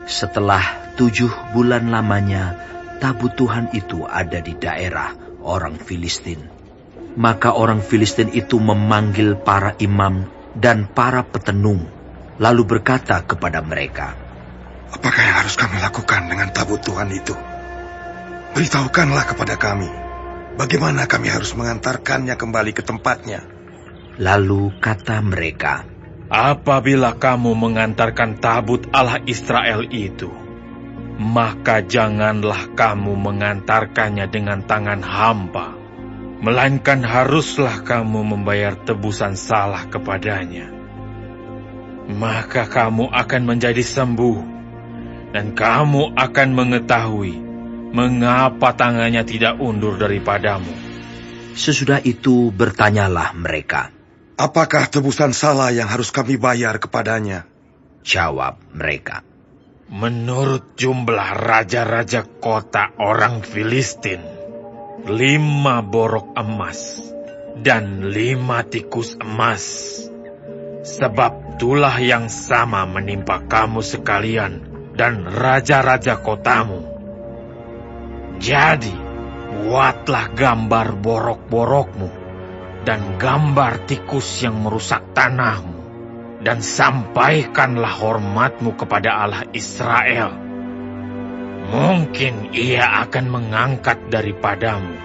Setelah 7 bulan lamanya, tabut Tuhan itu ada di daerah orang Filistin. Maka orang Filistin itu memanggil para imam dan para petenung, lalu berkata kepada mereka, "Apakah yang harus kami lakukan dengan tabut Tuhan itu? Beritahukanlah kepada kami, bagaimana kami harus mengantarkannya kembali ke tempatnya." Lalu kata mereka, "Apabila kamu mengantarkan tabut Allah Israel itu, maka janganlah kamu mengantarkannya dengan tangan hampa, melainkan haruslah kamu membayar tebusan salah kepadanya. Maka kamu akan menjadi sembuh, dan kamu akan mengetahui mengapa tangannya tidak undur daripadamu." Sesudah itu bertanyalah mereka, "Apakah tebusan salah yang harus kami bayar kepadanya?" Jawab mereka, "Menurut jumlah raja-raja kota orang Filistin, 5 borok emas dan 5 tikus emas. Sebab itulah yang sama menimpa kamu sekalian dan raja-raja kotamu. Jadi, buatlah gambar borok-borokmu dan gambar tikus yang merusak tanahmu, dan sampaikanlah hormatmu kepada Allah Israel. Mungkin ia akan mengangkat daripadamu,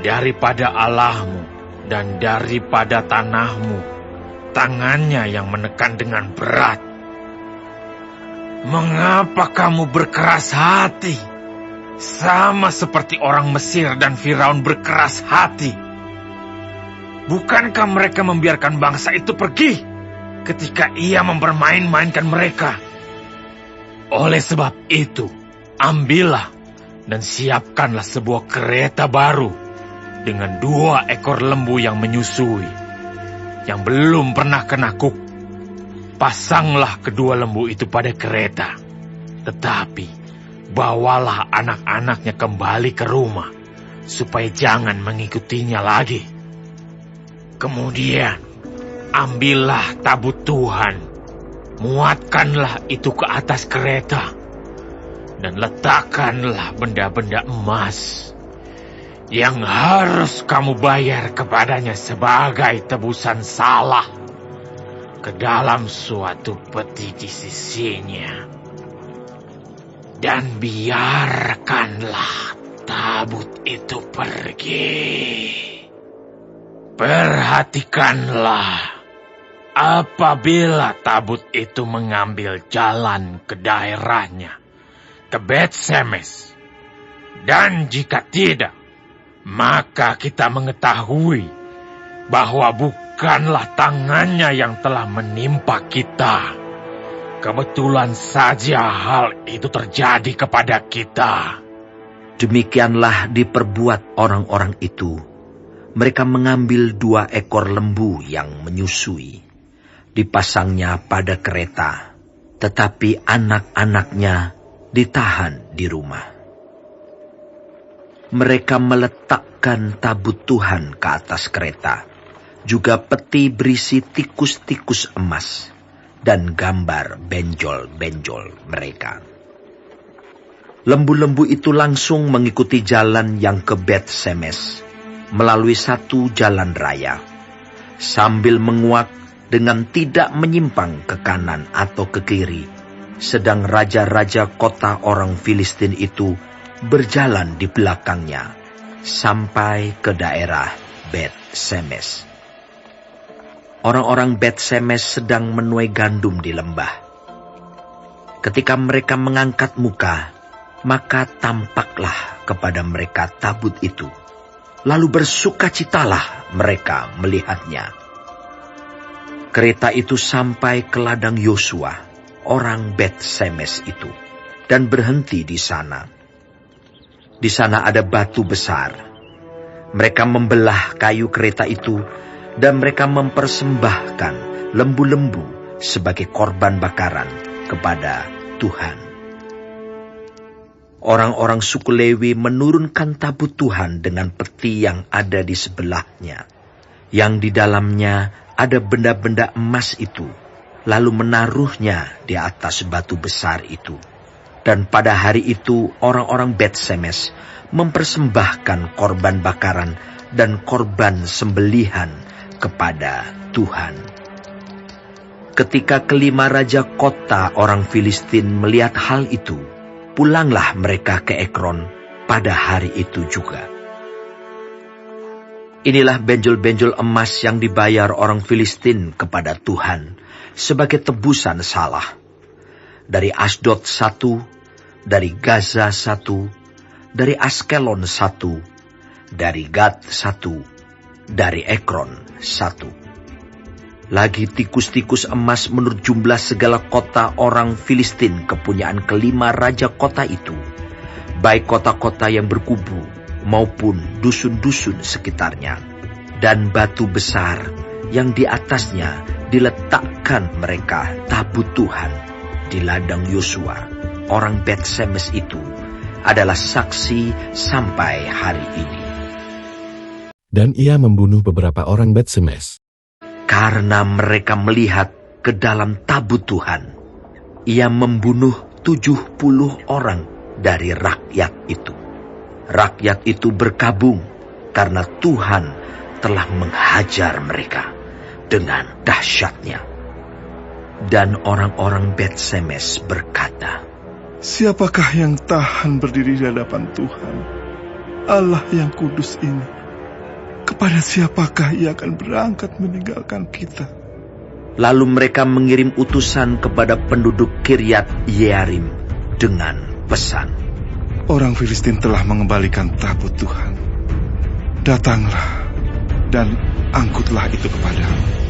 daripada Allahmu dan daripada tanahmu, tangannya yang menekan dengan berat. Mengapa kamu berkeras hati, sama seperti orang Mesir dan Firaun berkeras hati? Bukankah mereka membiarkan bangsa itu pergi ketika ia mempermain-mainkan mereka? Oleh sebab itu, ambillah dan siapkanlah sebuah kereta baru dengan 2 ekor lembu yang menyusui, yang belum pernah kena kuk. Pasanglah kedua lembu itu pada kereta, tetapi bawalah anak-anaknya kembali ke rumah, supaya jangan mengikutinya lagi. Kemudian, ambillah tabut Tuhan, muatkanlah itu ke atas kereta, dan letakkanlah benda-benda emas yang harus kamu bayar kepadanya sebagai tebusan salah ke dalam suatu peti di sisinya. Dan biarkanlah tabut itu pergi. Perhatikanlah, apabila tabut itu mengambil jalan ke daerahnya, ke Bet-Semes, dan jika tidak, maka kita mengetahui bahwa bukanlah tangannya yang telah menimpa kita. Kebetulan saja hal itu terjadi kepada kita." Demikianlah diperbuat orang-orang itu. Mereka mengambil 2 ekor lembu yang menyusui, dipasangnya pada kereta, tetapi anak-anaknya ditahan di rumah. Mereka meletakkan tabut Tuhan ke atas kereta, juga peti berisi tikus-tikus emas, dan gambar benjol-benjol mereka. Lembu-lembu itu langsung mengikuti jalan yang ke Bet-Semes, melalui satu jalan raya, sambil menguak dengan tidak menyimpang ke kanan atau ke kiri, sedang raja-raja kota orang Filistin itu berjalan di belakangnya, sampai ke daerah Bet-Semes. Orang-orang Bet-Semes sedang menuai gandum di lembah. Ketika mereka mengangkat muka, maka tampaklah kepada mereka tabut itu. Lalu bersukacitalah mereka melihatnya. Kereta itu sampai ke ladang Yosua, orang Bet-Semes itu, dan berhenti di sana. Di sana ada batu besar. Mereka membelah kayu kereta itu, dan mereka mempersembahkan lembu-lembu sebagai korban bakaran kepada Tuhan. Orang-orang suku Lewi menurunkan tabut Tuhan dengan peti yang ada di sebelahnya, yang di dalamnya ada benda-benda emas itu, lalu menaruhnya di atas batu besar itu. Dan pada hari itu orang-orang Bet-Semes mempersembahkan korban bakaran dan korban sembelihan kepada Tuhan. Ketika kelima raja kota orang Filistin melihat hal itu, pulanglah mereka ke Ekron pada hari itu juga. Inilah benjol-benjol emas yang dibayar orang Filistin kepada Tuhan sebagai tebusan salah. Dari Asdod 1, dari Gaza 1, dari Askelon 1, dari Gad 1, dari Ekron 1. Lagi tikus-tikus emas menurut jumlah segala kota orang Filistin kepunyaan kelima raja kota itu, baik kota-kota yang berkubu maupun dusun-dusun sekitarnya, dan batu besar yang di atasnya diletakkan mereka tabut Tuhan di ladang Yosua, orang Bet-Semes itu, adalah saksi sampai hari ini. Dan ia membunuh beberapa orang Bet-Semes. Karena mereka melihat ke dalam tabut Tuhan, ia membunuh 70 orang dari rakyat itu. Rakyat itu berkabung karena Tuhan telah menghajar mereka dengan dahsyatnya. Dan orang-orang Bet-Semes berkata, "Siapakah yang tahan berdiri di hadapan Tuhan, Allah yang kudus ini? Kepada siapakah ia akan berangkat meninggalkan kita?" Lalu mereka mengirim utusan kepada penduduk Kiryat Yearim dengan pesan, "Orang Filistin telah mengembalikan tabut Tuhan. Datanglah dan angkutlah itu kepadamu."